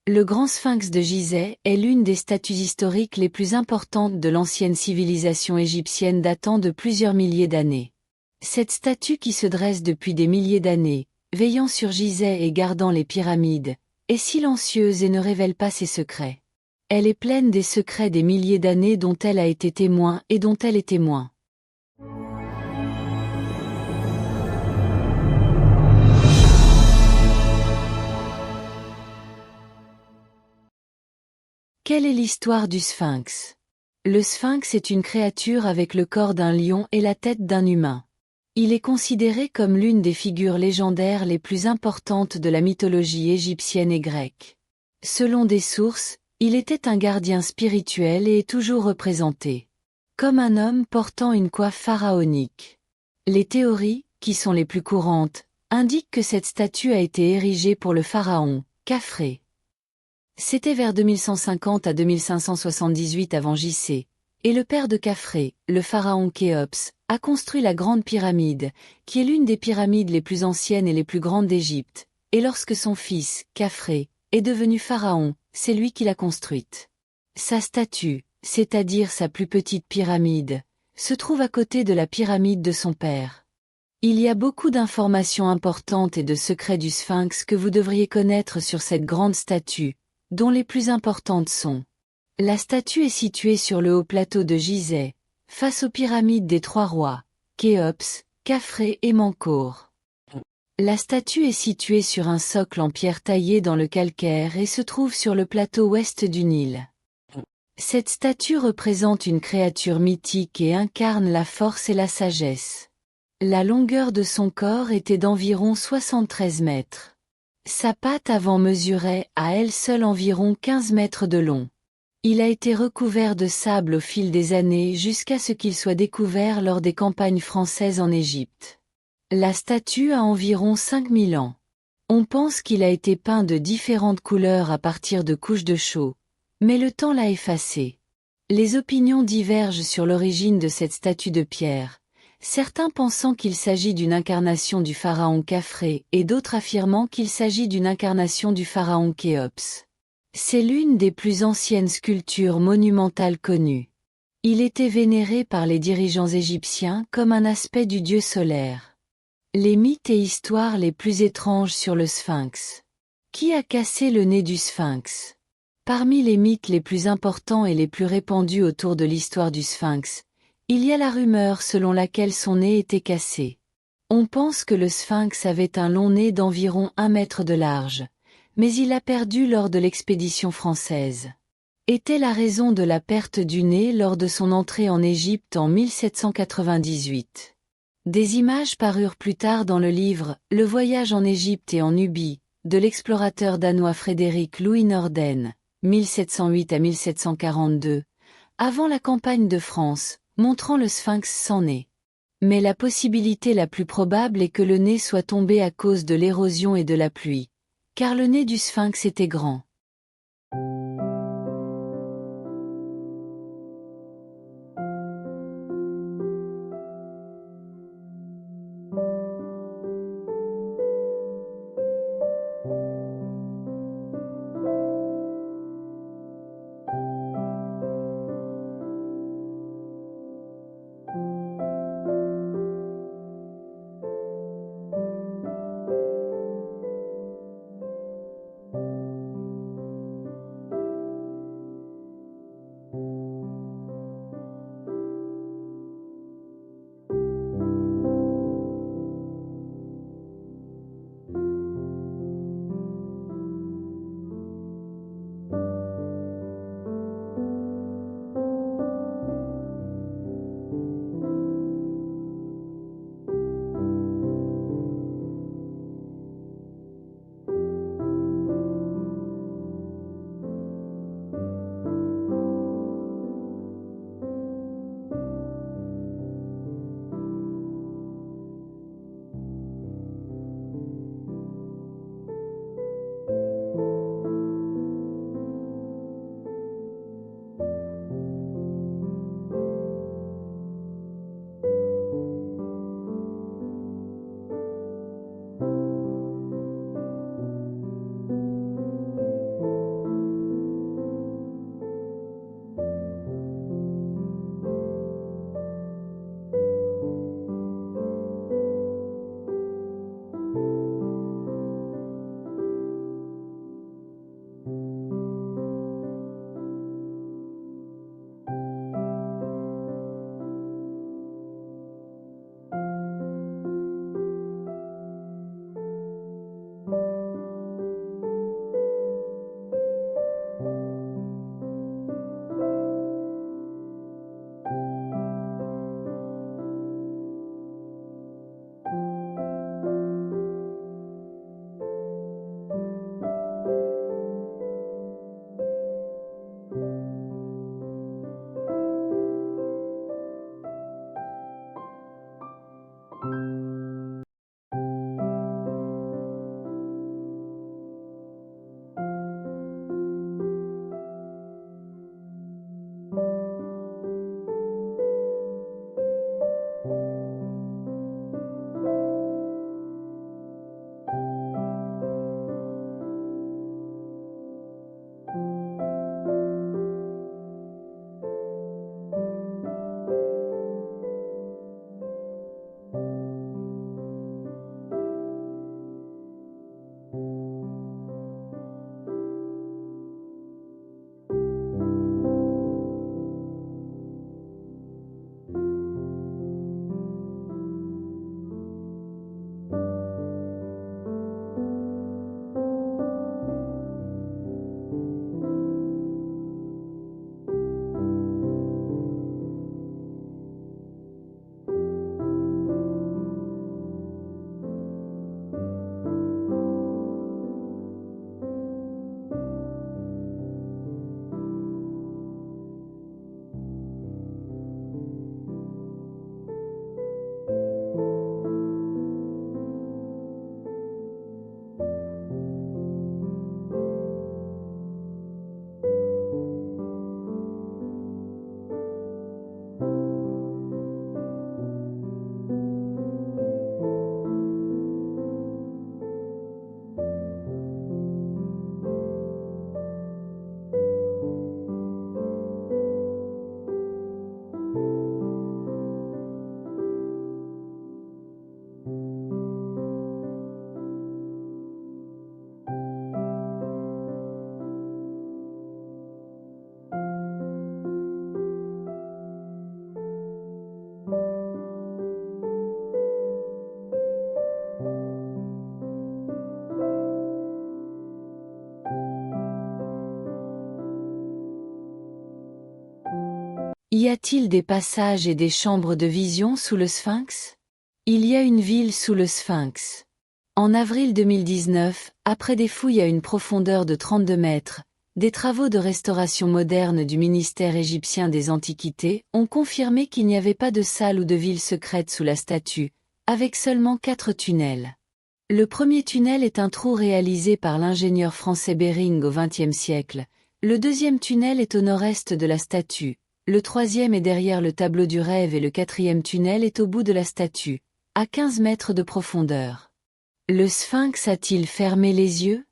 Le Grand Sphinx de Gizeh est l'une des statues historiques les plus importantes de l'ancienne civilisation égyptienne datant de plusieurs milliers d'années. Cette statue qui se dresse depuis des milliers d'années, veillant sur Gizeh et gardant les pyramides, est silencieuse et ne révèle pas ses secrets. Elle est pleine des secrets des milliers d'années dont elle a été témoin et dont elle est témoin. Quelle est l'histoire du Sphinx? Le Sphinx est une créature avec le corps d'un lion et la tête d'un humain. Il est considéré comme l'une des figures légendaires les plus importantes de la mythologie égyptienne et grecque. Selon des sources, il était un gardien spirituel et est toujours représenté comme un homme portant une coiffe pharaonique. Les théories, qui sont les plus courantes, indiquent que cette statue a été érigée pour le pharaon, Khafré. C'était vers 2150 à 2578 avant J.C., et le père de Khafré, le pharaon Khéops, a construit la Grande Pyramide, qui est l'une des pyramides les plus anciennes et les plus grandes d'Égypte, et lorsque son fils, Khafré, est devenu pharaon, c'est lui qui l'a construite. Sa statue, c'est-à-dire sa plus petite pyramide, se trouve à côté de la pyramide de son père. Il y a beaucoup d'informations importantes et de secrets du Sphinx que vous devriez connaître sur cette grande statue, dont les plus importantes sont: la statue est située sur le haut plateau de Gizeh, face aux pyramides des trois rois, Khéops, Khafré et Menkaure. La statue est située sur un socle en pierre taillée dans le calcaire et se trouve sur le plateau ouest du Nil. Cette statue représente une créature mythique et incarne la force et la sagesse. La longueur de son corps était d'environ 73 mètres. Sa patte avant mesurait à elle seule environ 15 mètres de long. Il a été recouvert de sable au fil des années jusqu'à ce qu'il soit découvert lors des campagnes françaises en Égypte. La statue a environ 5000 ans. On pense qu'il a été peint de différentes couleurs à partir de couches de chaux, mais le temps l'a effacé. Les opinions divergent sur l'origine de cette statue de pierre, certains pensant qu'il s'agit d'une incarnation du pharaon Khafré et d'autres affirmant qu'il s'agit d'une incarnation du pharaon Khéops. C'est l'une des plus anciennes sculptures monumentales connues. Il était vénéré par les dirigeants égyptiens comme un aspect du dieu solaire. Les mythes et histoires les plus étranges sur le Sphinx. Qui a cassé le nez du Sphinx? Parmi les mythes les plus importants et les plus répandus autour de l'histoire du Sphinx, il y a la rumeur selon laquelle son nez était cassé. On pense que le Sphinx avait un long nez d'environ 1 mètre de large, mais il a perdu lors de l'expédition française. Était la raison de la perte du nez lors de son entrée en Égypte en 1798. Des images parurent plus tard dans le livre « Le voyage en Égypte et en Nubie » de l'explorateur danois Frédéric Louis Norden, 1708 à 1742, avant la campagne de France, montrant le Sphinx sans nez. Mais la possibilité la plus probable est que le nez soit tombé à cause de l'érosion et de la pluie, car le nez du Sphinx était grand. Y a-t-il des passages et des chambres de vision sous le Sphinx? Il y a une ville sous le Sphinx. En avril 2019, après des fouilles à une profondeur de 32 mètres, des travaux de restauration moderne du ministère égyptien des Antiquités ont confirmé qu'il n'y avait pas de salle ou de ville secrète sous la statue, avec seulement 4 tunnels. Le premier tunnel est un trou réalisé par l'ingénieur français Bering au XXe siècle, le deuxième tunnel est au nord-est de la statue, le troisième est derrière le tableau du rêve et le quatrième tunnel est au bout de la statue, à 15 mètres de profondeur. Le Sphinx a-t-il fermé les yeux?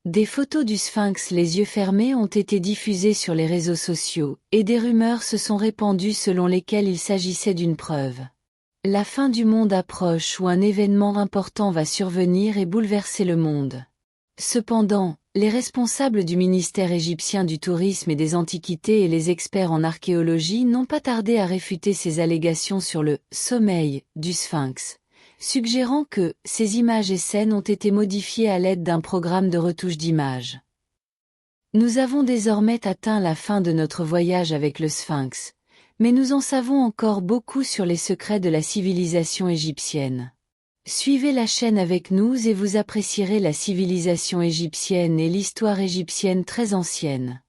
Des photos du Sphinx les yeux fermés ont été diffusées sur les réseaux sociaux, et des rumeurs se sont répandues selon lesquelles il s'agissait d'une preuve. La fin du monde approche ou un événement important va survenir et bouleverser le monde. Cependant, les responsables du ministère égyptien du tourisme et des antiquités et les experts en archéologie n'ont pas tardé à réfuter ces allégations sur le « sommeil » du Sphinx, suggérant que ces images et scènes ont été modifiées à l'aide d'un programme de retouche d'images. Nous avons désormais atteint la fin de notre voyage avec le Sphinx, mais nous en savons encore beaucoup sur les secrets de la civilisation égyptienne. Suivez la chaîne avec nous et vous apprécierez la civilisation égyptienne et l'histoire égyptienne très ancienne.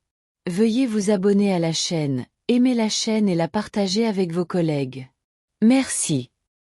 Veuillez vous abonner à la chaîne, aimer la chaîne et la partager avec vos collègues. Merci.